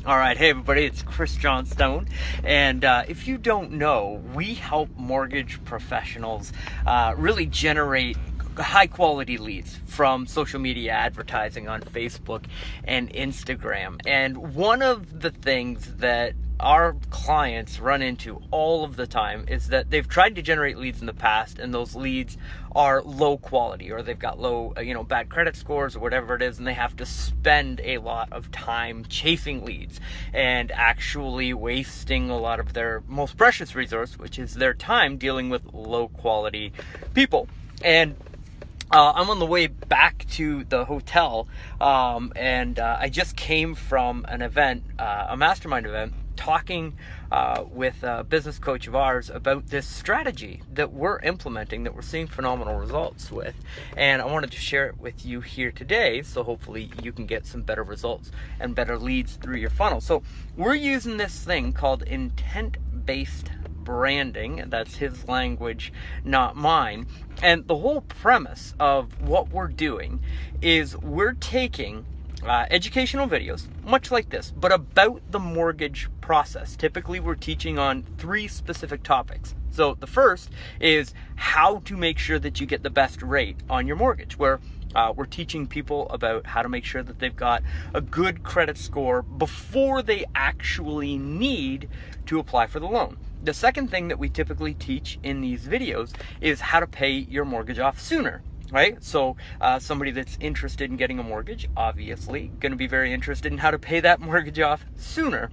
All right, hey everybody, it's Chris Johnstone, and if you don't know, we help mortgage professionals really generate high quality leads from social media advertising on Facebook and Instagram. And one of the things that our clients run into all of the time is that they've tried to generate leads in the past, and those leads are low quality, or they've got low, bad credit scores or whatever it is, and they have to spend a lot of time chasing leads and actually wasting a lot of their most precious resource, which is their time, dealing with low quality people. And I'm on the way back to the hotel, and I just came from an event, a mastermind event, talking with a business coach of ours about this strategy that we're implementing, that we're seeing phenomenal results with. And I wanted to share it with you here today, so hopefully you can get some better results and better leads through your funnel. So we're using this thing called intent-based branding. That's his language, not mine. And the whole premise of what we're doing is we're taking educational videos, much like this, but about the mortgage process. Typically, we're teaching on 3 specific topics. So the first is how to make sure that you get the best rate on your mortgage, where we're teaching people about how to make sure that they've got a good credit score before they actually need to apply for the loan. The second thing that we typically teach in these videos is how to pay your mortgage off sooner. Right? So somebody that's interested in getting a mortgage, obviously going to be very interested in how to pay that mortgage off sooner.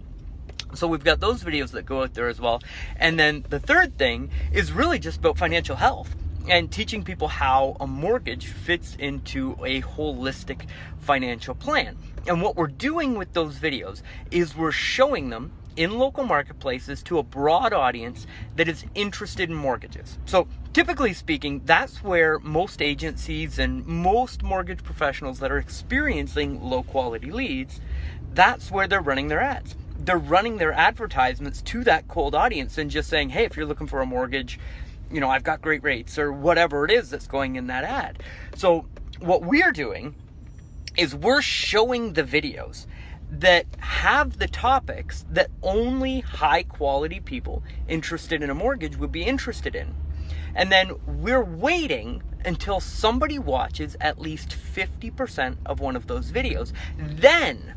So we've got those videos that go out there as well. And then the third thing is really just about financial health and teaching people how a mortgage fits into a holistic financial plan. And what we're doing with those videos is we're showing them in local marketplaces to a broad audience that is interested in mortgages. So typically speaking, that's where most agencies and most mortgage professionals that are experiencing low quality leads, that's where they're running their ads. They're running their advertisements to that cold audience and just saying, hey, if you're looking for a mortgage, I've got great rates, or whatever it is that's going in that ad. So what we're doing is we're showing the videos that have the topics that only high quality people interested in a mortgage would be interested in. And then we're waiting until somebody watches at least 50% of one of those videos. Then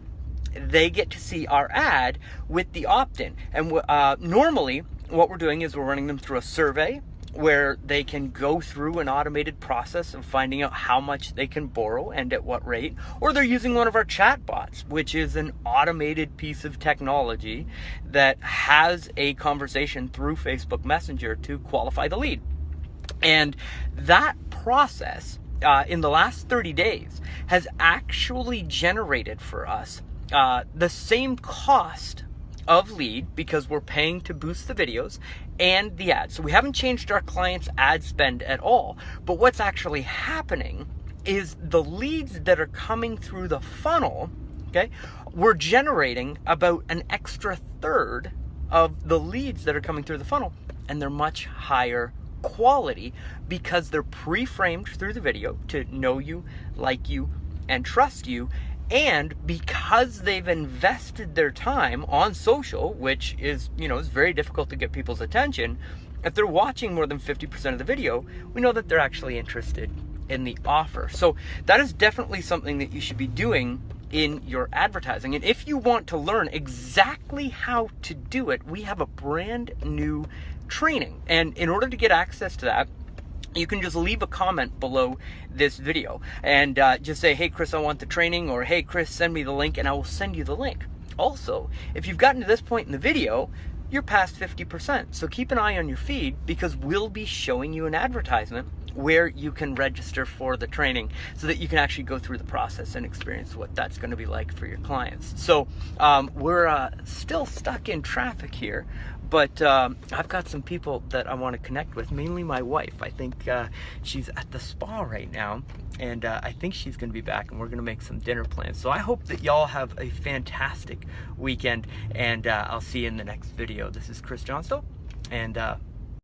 they get to see our ad with the opt-in. And normally what we're doing is we're running them through a survey where they can go through an automated process of finding out how much they can borrow and at what rate, or they're using one of our chat bots, which is an automated piece of technology that has a conversation through Facebook Messenger to qualify the lead. And that process in the last 30 days has actually generated for us the same cost of lead, because we're paying to boost the videos and the ads. So we haven't changed our clients' ad spend at all. But what's actually happening is the leads that are coming through the funnel, okay, we're generating about an extra third of the leads that are coming through the funnel, and they're much higher quality because they're pre-framed through the video to know you, like you, and trust you. And because they've invested their time on social, which is, is very difficult to get people's attention, if they're watching more than 50% of the video, we know that they're actually interested in the offer. So that is definitely something that you should be doing in your advertising. And if you want to learn exactly how to do it, we have a brand new training. And in order to get access to that, you can just leave a comment below this video and just say, hey Chris, I want the training, or hey Chris, send me the link, and I will send you the link. Also, if you've gotten to this point in the video, you're past 50%. So keep an eye on your feed, because we'll be showing you an advertisement where you can register for the training so that you can actually go through the process and experience what that's going to be like for your clients. So we're still stuck in traffic here, but I've got some people that I want to connect with, mainly my wife. I think she's at the spa right now, and I think she's going to be back, and we're going to make some dinner plans. So I hope that y'all have a fantastic weekend, and I'll see you in the next video. This is Chris Johnstone, and